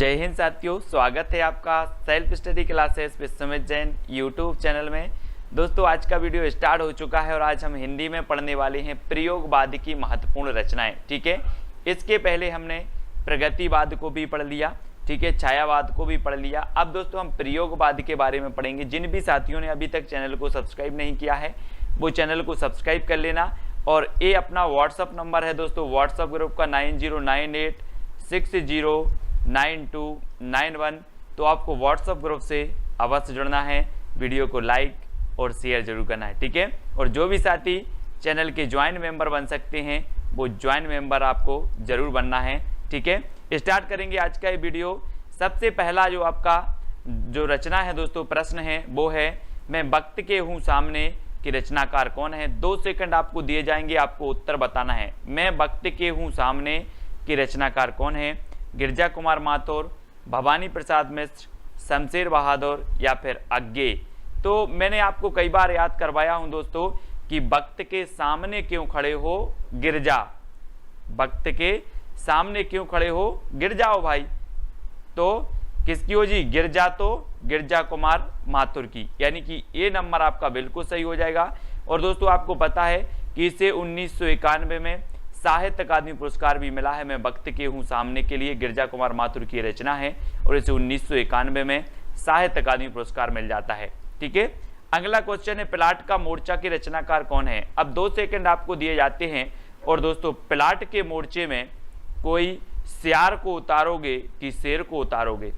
जय हिंद साथियों, स्वागत है आपका self study classes with Sumit Jain YouTube channel में। दोस्तों आज का वीडियो स्टार्ट हो चुका है और आज हम हिंदी में पढ़ने वाले हैं प्रयोगवाद की महत्वपूर्ण रचनाएं। ठीक है, इसके पहले हमने प्रगतिवाद को भी पढ़ लिया, ठीक है, छायावाद को भी पढ़ लिया। अब दोस्तों हम प्रयोगवाद के बारे में पढ़ेंगे। जिन भी साथियों ने अभी तक चैनल को सब्सक्राइब नहीं किया है वो चैनल को सब्सक्राइब कर लेना। और ये अपना व्हाट्सअप नंबर है दोस्तों, व्हाट्सअप ग्रुप का 9098609291। तो आपको व्हाट्सअप ग्रुप से अवश्य जुड़ना है, वीडियो को लाइक और शेयर जरूर करना है, ठीक है। और जो भी साथी चैनल के ज्वाइन मेंबर बन सकते हैं वो ज्वाइन मेंबर आपको जरूर बनना है, ठीक है। स्टार्ट करेंगे आज का ये वीडियो। सबसे पहला जो आपका जो रचना है दोस्तों, प्रश्न है वो है, मैं वक्त के हूँ सामने कि रचनाकार कौन है। 2 सेकंड आपको दिए जाएंगे, आपको उत्तर बताना है। मैं वक्त के हूँ सामने कि रचनाकार कौन है। गिरजा कुमार माथुर, भवानी प्रसाद मिश्र, शमशेर बहादुर या फिर अज्ञे। तो मैंने आपको कई बार याद करवाया हूं दोस्तों कि वक्त के सामने क्यों खड़े हो गिरजा, वक्त के सामने क्यों खड़े हो गिर जाओ भाई। तो किसकी हो जी, गिरजा, तो गिरजा कुमार माथुर की, यानी कि ये नंबर आपका बिल्कुल सही हो जाएगा। और दोस्तों आपको पता है कि इसे 1991 में साहित्य अकादमी पुरस्कार भी मिला है। मैं वक्त के हूँ सामने के लिए गिरजा कुमार माथुर की रचना है और इसे 1991 में साहित्य अकादमी पुरस्कार मिल जाता है, ठीक है। अगला क्वेश्चन है, प्लाट का मोर्चा के रचनाकार कौन है। अब 2 सेकंड आपको दिए जाते हैं और दोस्तों प्लाट के मोर्चे में कोई सियार को उतारोगे कि शेर को उतारोगे,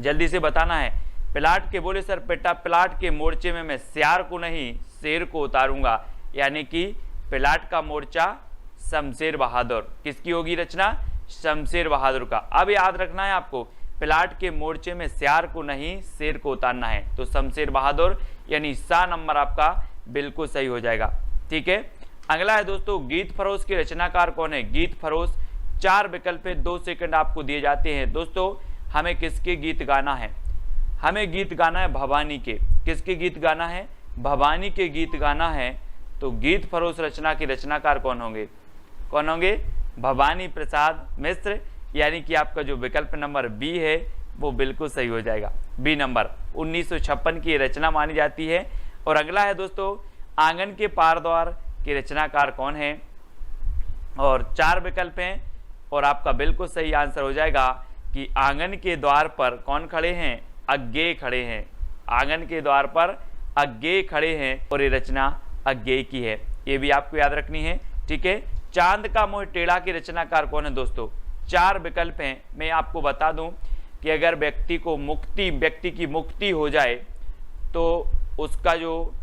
जल्दी से बताना है। प्लाट के बोले सर बेटा प्लाट के मोर्चे में मैं सियार को नहीं शेर को उतारूंगा, यानी कि प्लाट का मोर्चा शमशेर बहादुर। किसकी होगी रचना, शमशेर बहादुर का। अब याद रखना है आपको, प्लाट के मोर्चे में सियार को नहीं शेर को उतारना है, तो शमशेर बहादुर यानी सा नंबर आपका बिल्कुल सही हो जाएगा, ठीक है। अगला है दोस्तों, गीत फरोश के रचनाकार कौन है। गीत फरोश 4 विकल्प है, 2 सेकंड आपको दिए जाते हैं। दोस्तों हमें किसके गीत गाना है, हमें गीत गाना है भवानी के। किसके गीत गाना है, भवानी के गीत गाना है। तो गीत फरोश रचना के रचनाकार कौन होंगे, कौन होंगे, भवानी प्रसाद मिश्र, यानी कि आपका जो विकल्प नंबर बी है वो बिल्कुल सही हो जाएगा, बी नंबर। 1956 की रचना मानी जाती है। और अगला है दोस्तों, आंगन के पार द्वार के रचनाकार कौन है। और 4 विकल्प हैं और आपका बिल्कुल सही आंसर हो जाएगा कि आंगन के द्वार पर कौन खड़े हैं, अज्ञे खड़े हैं। आंगन के द्वार पर अज्ञे खड़े हैं और ये रचना अज्ञे की है, ये भी आपको याद रखनी है, ठीक है। चांद का मोह टेढ़ा के रचनाकार कौन है दोस्तों। 4 विकल्प हैं। मैं आपको बता दूं कि अगर व्यक्ति की मुक्ति हो जाए तो उसका जो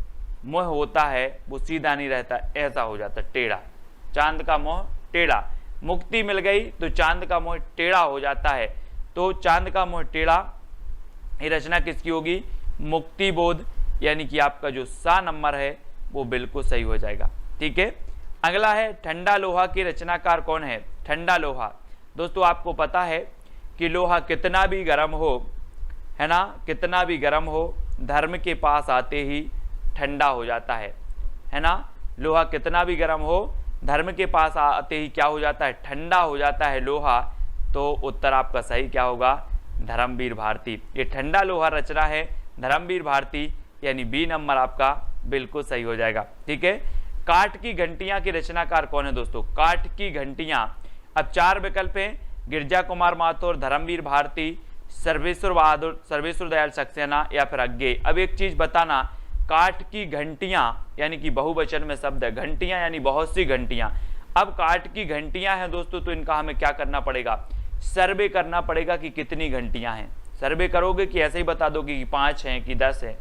मोह होता है वो सीधा नहीं रहता, ऐसा हो जाता टेढ़ा। चांद का मोह टेढ़ा, मुक्ति मिल गई तो चांद का मोह टेढ़ा हो जाता है। तो चांद का मोह टेढ़ा ये रचना किसकी होगी, मुक्ति बोध, यानी कि आपका जो सा नंबर है वो बिल्कुल सही हो जाएगा, ठीक है। अगला है, ठंडा लोहा के रचनाकार कौन है। ठंडा लोहा, दोस्तों आपको पता है कि लोहा कितना भी गर्म हो, है ना, कितना भी गर्म हो, धर्म के पास आते ही ठंडा हो जाता है ना। लोहा कितना भी गर्म हो, धर्म के पास आते ही क्या हो जाता है, ठंडा हो जाता है लोहा। तो उत्तर आपका सही क्या होगा, धर्मवीर भारती। ये ठंडा लोहा रचना है धर्मवीर भारती, यानी बी नंबर आपका बिल्कुल सही हो जाएगा, ठीक है। काठ की घंटियां के रचनाकार कौन है दोस्तों। काठ की घंटियां, अब 4 विकल्प हैं, गिरजा कुमार माथुर, धर्मवीर भारती, सर्वेश्वर बहादुर, सर्वेश्वर दयाल सक्सेना या फिर अज्ञे। अब एक चीज बताना, काठ की घंटियां यानी कि बहुवचन में शब्द है, घंटियां यानी बहुत सी घंटियां। अब काठ की घंटियां हैं दोस्तों, तो इनका हमें क्या करना पड़ेगा, सर्वे करना पड़ेगा कि कितनी घंटियां हैं। सर्वे करोगे कि ऐसे ही बता दोगे कि 5 हैं कि 10 है,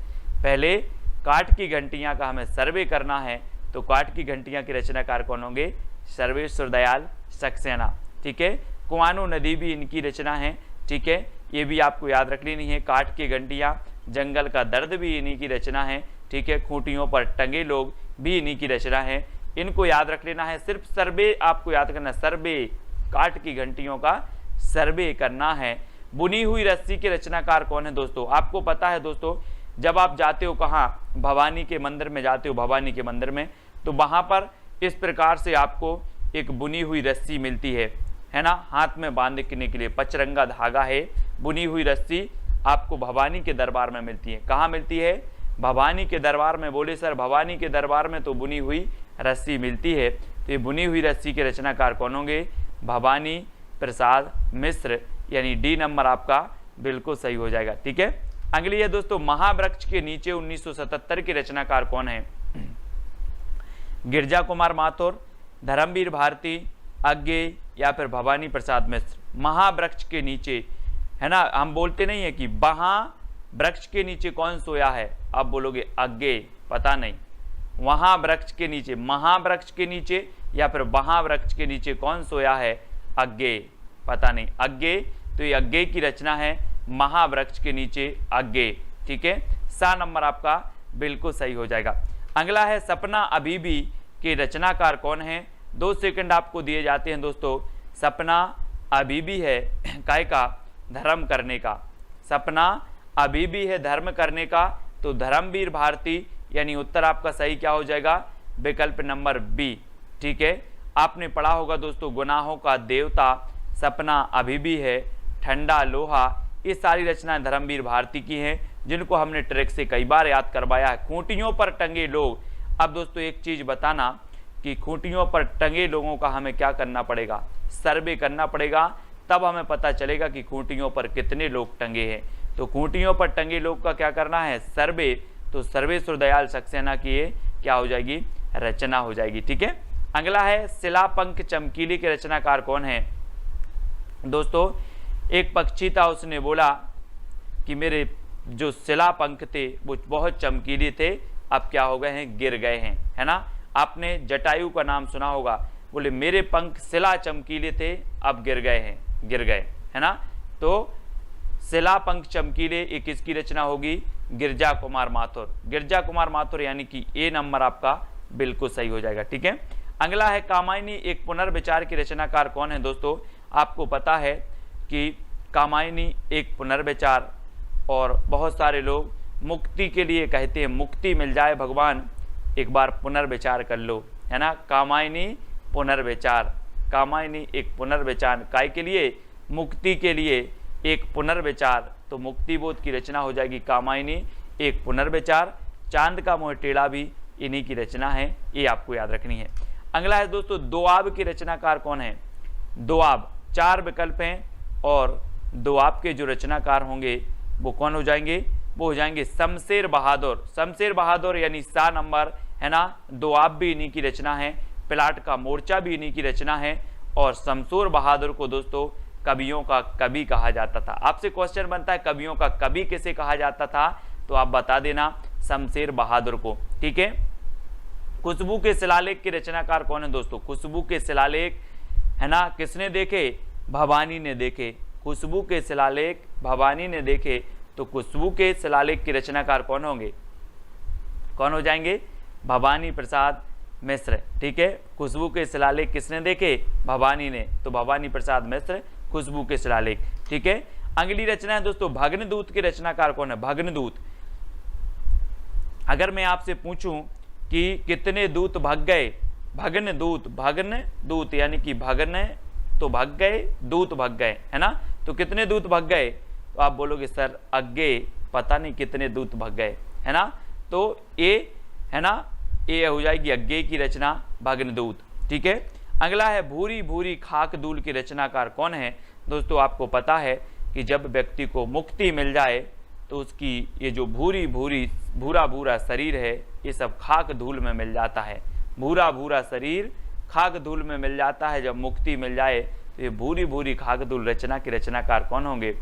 पहले काठ की घंटियां का हमें सर्वे करना है। तो काठ की घंटियां के रचनाकार कौन होंगे, सर्वेश्वर दयाल सक्सेना, ठीक है। कुआनो नदी भी इनकी रचना है, ठीक है, ये भी आपको याद रख लेनी है। काठ की घंटियां, जंगल का दर्द भी इन्हीं की रचना है, ठीक है। खूंटियों पर टंगे लोग भी इन्हीं की रचना है, इनको याद रख लेना है। सिर्फ सर्वे आपको याद करना, सर्वे, काठ की घंटियों का सर्वे करना है। बुनी हुई रस्सी के रचनाकार कौन है दोस्तों। आपको पता है दोस्तों, जब आप जाते हो कहाँ, भवानी के मंदिर में जाते हो, भवानी के मंदिर में, तो वहां पर इस प्रकार से आपको एक बुनी हुई रस्सी मिलती है। है ना, हाथ में बांधने के लिए पचरंगा धागा है, बुनी हुई रस्सी आपको भवानी के दरबार में मिलती है। कहाँ मिलती है? भवानी के दरबार में। बोले सर भवानी के दरबार में तो बुनी हुई रस्सी मिलती है, तो ये बुनी हुई रस्सी के रचनाकार कौन होंगे? भवानी प्रसाद मिश्र, यानी डी नंबर आपका बिल्कुल सही हो जाएगा। ठीक है, अगली है दोस्तों, महावृक्ष के नीचे 1977 के रचनाकार कौन है? गिरजा कुमार माथुर, धर्मवीर भारती, अज्ञेय या फिर भवानी प्रसाद मिश्र। महावृक्ष के नीचे, है ना, हम बोलते नहीं है कि वृक्ष के नीचे कौन सोया है, आप बोलोगे अज्ञेय, पता नहीं। वहां वृक्ष के नीचे, महावृक्ष के नीचे या फिर वृक्ष के नीचे कौन सोया है? अज्ञेय, पता नहीं। अज्ञेय, तो ये अज्ञेय की रचना है, महावृक्ष के नीचे अज्ञेय। ठीक है, सा नंबर आपका बिल्कुल सही हो जाएगा। अगला है सपना अभी भी के रचनाकार कौन है? 2 सेकंड आपको दिए जाते हैं दोस्तों। सपना अभी भी है काय का? धर्म करने का। सपना अभी भी है धर्म करने का, तो धर्मवीर भारती, यानी उत्तर आपका सही क्या हो जाएगा? विकल्प नंबर बी। ठीक है, आपने पढ़ा होगा दोस्तों, गुनाहों का देवता, सपना अभी भी है, ठंडा लोहा, ये सारी रचनाएं धर्मवीर भारती की हैं, जिनको हमने ट्रैक से कई बार याद करवाया है। खूंटियों पर टंगे लोग, अब दोस्तों एक चीज बताना कि खूंटियों पर टंगे लोगों का हमें क्या करना पड़ेगा? सर्वे करना पड़ेगा, तब हमें पता चलेगा कि खूंटियों पर कितने लोग टंगे हैं। तो खूंटियों पर टंगे लोग का क्या करना है? सर्वे। तो सर्वेश्वर दयाल सक्सेना की ये क्या हो जाएगी? रचना हो जाएगी। ठीक है, अगला है शिलापंख चमकीले के रचनाकार कौन है? दोस्तों एक पक्षी था, उसने बोला कि मेरे जो शिलापंख थे वो बहुत चमकीले थे, अब क्या हो गए हैं? गिर गए हैं, है ना। आपने जटायु का नाम सुना होगा, बोले मेरे पंख शिला चमकीले थे, अब गिर गए हैं, गिर गए, है ना। तो शिला पंख चमकीले, ये किसकी रचना होगी? गिरजा कुमार माथुर। गिरजा कुमार माथुर, यानी कि ए नंबर आपका बिल्कुल सही हो जाएगा। ठीक है, अगला है कामायनी एक पुनर्विचार की रचनाकार कौन है? दोस्तों आपको पता है कि कामायनी एक पुनर्विचार, और बहुत सारे लोग मुक्ति के लिए कहते हैं, मुक्ति मिल जाए भगवान, एक बार पुनर्विचार कर लो, है ना। कामायनी पुनर्विचार, कामायनी एक पुनर्विचार, काय के लिए? मुक्ति के लिए एक पुनर्विचार, तो मुक्ति बोध की रचना हो जाएगी कामायनी एक पुनर्विचार। चांद का मोह टेढ़ा भी इन्हीं की रचना है, ये आपको याद रखनी है। अगला है दोस्तों दोआब की रचनाकार कौन है? दोआब, 4 विकल्प हैं, और दोआब के जो रचनाकार होंगे वो कौन हो जाएंगे? वो हो जाएंगे शमशेर बहादुर। शमशेर बहादुर यानी सा नंबर, है ना। दोआब भी इन्हीं की रचना है, प्लाट का मोर्चा भी इन्हीं की रचना है, और शमशेर बहादुर को दोस्तों कवियों का कवि कहा जाता था। आपसे क्वेश्चन बनता है कवियों का कवि किसे कहा जाता था, तो आप बता देना शमशेर बहादुर को। ठीक है, खुशबू के शिलालेख के रचनाकार कौन है? दोस्तों खुशबू के शिलालेख, है ना, किसने देखे? भवानी ने देखे। खुशबू के शिलालेख भवानी ने देखे, तो खुशबू के शिलालेख के रचनाकार कौन होंगे? कौन हो जाएंगे? भवानी प्रसाद मिश्र। ठीक है, खुशबू के शिलालेख किसने देखे? भवानी ने, तो भवानी प्रसाद मिश्र खुशबू के शिलालेख। ठीक है, अगली रचना है दोस्तों भग्नदूत के रचनाकार कौन है? भग्नदूत, अगर मैं आपसे पूछूं कि कितने दूत भग गए? भग्नदूत, भग्नदूत यानी कि भगन तो भग गए, दूत भग गए, है ना। तो कितने दूत भग गए? तो आप बोलोगे सर अज्ञेय, पता नहीं कितने दूत भग गए, है ना। तो ये, है ना, ये हो जाएगी अज्ञेय की रचना भग्नदूत। ठीक है, अगला है भूरी भूरी खाक धूल की रचनाकार कौन है? दोस्तों आपको पता है कि जब व्यक्ति को मुक्ति मिल जाए तो उसकी ये जो भूरी भूरी भूरा भूरा शरीर है, ये सब खाक धूल में मिल जाता है। भूरा भूरा शरीर खाक धूल में मिल जाता है, जब मुक्ति मिल जाए तो ये भूरी भूरी खाक धूल रचना के रचनाकार कौन होंगे?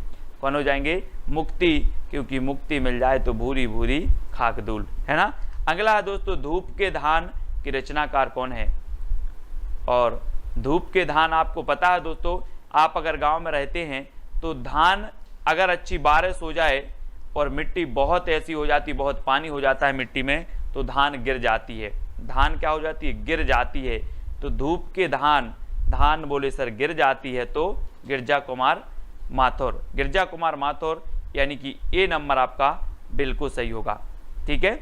कौन हो जाएंगे? मुक्ति, क्योंकि मुक्ति मिल जाए तो भूरी भूरी खाक धूल, है ना। अगला है दोस्तों धूप के धान की रचनाकार कौन है? और धूप के धान आपको पता है दोस्तों, आप अगर गांव में रहते हैं तो धान अगर अच्छी बारिश हो जाए और मिट्टी बहुत ऐसी हो जाती, बहुत पानी हो जाता है मिट्टी में, तो धान गिर जाती है। धान क्या हो जाती है? गिर जाती है। तो धूप के धान, धान बोले सर गिर जाती है, तो गिरजा कुमार माथुर। गिरजा कुमार माथुर यानी कि ए नंबर आपका बिल्कुल सही होगा। ठीक है,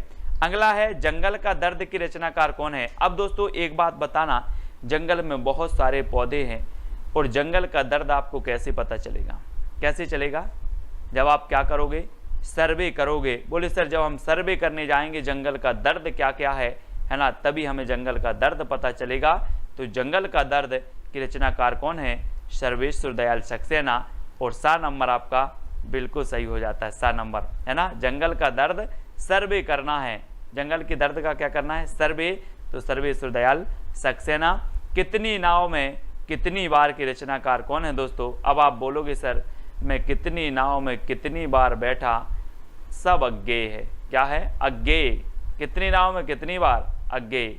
अगला है जंगल का दर्द की रचनाकार कौन है? अब दोस्तों एक बात बताना, जंगल में बहुत सारे पौधे हैं और जंगल का दर्द आपको कैसे पता चलेगा? कैसे चलेगा? जब आप क्या करोगे? सर्वे करोगे। बोले सर जब हम सर्वे करने जाएंगे जंगल का दर्द क्या क्या है ना, तभी हमें जंगल का दर्द पता चलेगा। तो जंगल का दर्द की रचनाकार कौन है? सर्वेश्वर दयाल सक्सेना। और सा नंबर आपका बिल्कुल सही हो जाता है, सा नंबर, है ना। जंगल का दर्द सर्वे करना है, जंगल के दर्द का क्या करना है? सर्वे। तो सर्वेश्वर दयाल सक्सेना। कितनी नाव में कितनी बार की रचनाकार कौन है दोस्तों? अब आप बोलोगे सर मैं कितनी नाव में कितनी बार बैठा, सब अज्ञेय है। क्या है? अज्ञेय। कितनी नाव में कितनी बार? अज्ञेय।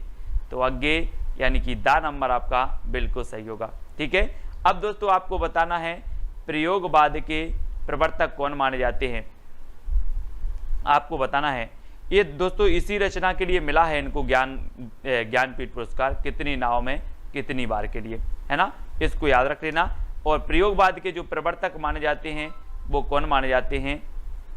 तो अज्ञेय यानी कि दा नंबर आपका बिल्कुल सही होगा। ठीक है। अब दोस्तों आपको बताना है प्रयोगवाद के प्रवर्तक कौन माने जाते हैं, आपको बताना है। ये दोस्तों इसी रचना के लिए मिला है इनको ज्ञानपीठ पुरस्कार, कितनी नाव में कितनी बार के लिए, है ना। इसको याद रख लेना। और प्रयोगवाद के जो प्रवर्तक माने जाते हैं वो कौन माने जाते हैं,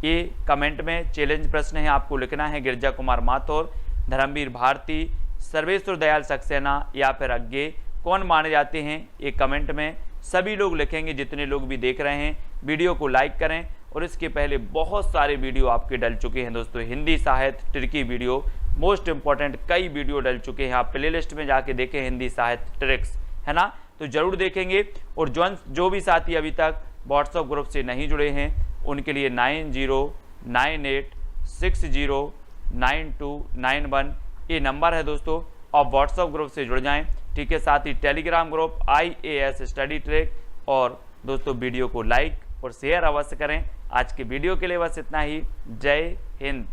ये कमेंट में चैलेंज प्रश्न है, आपको लिखना है। गिरजा कुमार माथुर, धर्मवीर भारती, सर्वेश्वर दयाल सक्सेना या फिर अज्ञेय कौन माने जाते हैं, ये कमेंट में सभी लोग लिखेंगे। जितने लोग भी देख रहे हैं वीडियो को लाइक करें। और इसके पहले बहुत सारे वीडियो आपके डल चुके हैं दोस्तों, हिंदी साहित्य ट्रिकी वीडियो, मोस्ट इंपॉर्टेंट कई वीडियो डल चुके हैं। आप प्लेलिस्ट में जाके देखें हिंदी साहित्य ट्रिक्स, है ना, तो जरूर देखेंगे। और जो भी साथी अभी तक व्हाट्सएप ग्रुप से नहीं जुड़े हैं उनके लिए 9098609291 ये नंबर है दोस्तों, आप व्हाट्सएप ग्रुप से जुड़ जाएं। ठीक है। साथ ही Telegram group IAS study track. और दोस्तों वीडियो को लाइक और शेयर अवश्य करें। आज की वीडियो के लिए बस इतना ही। जय हिंद।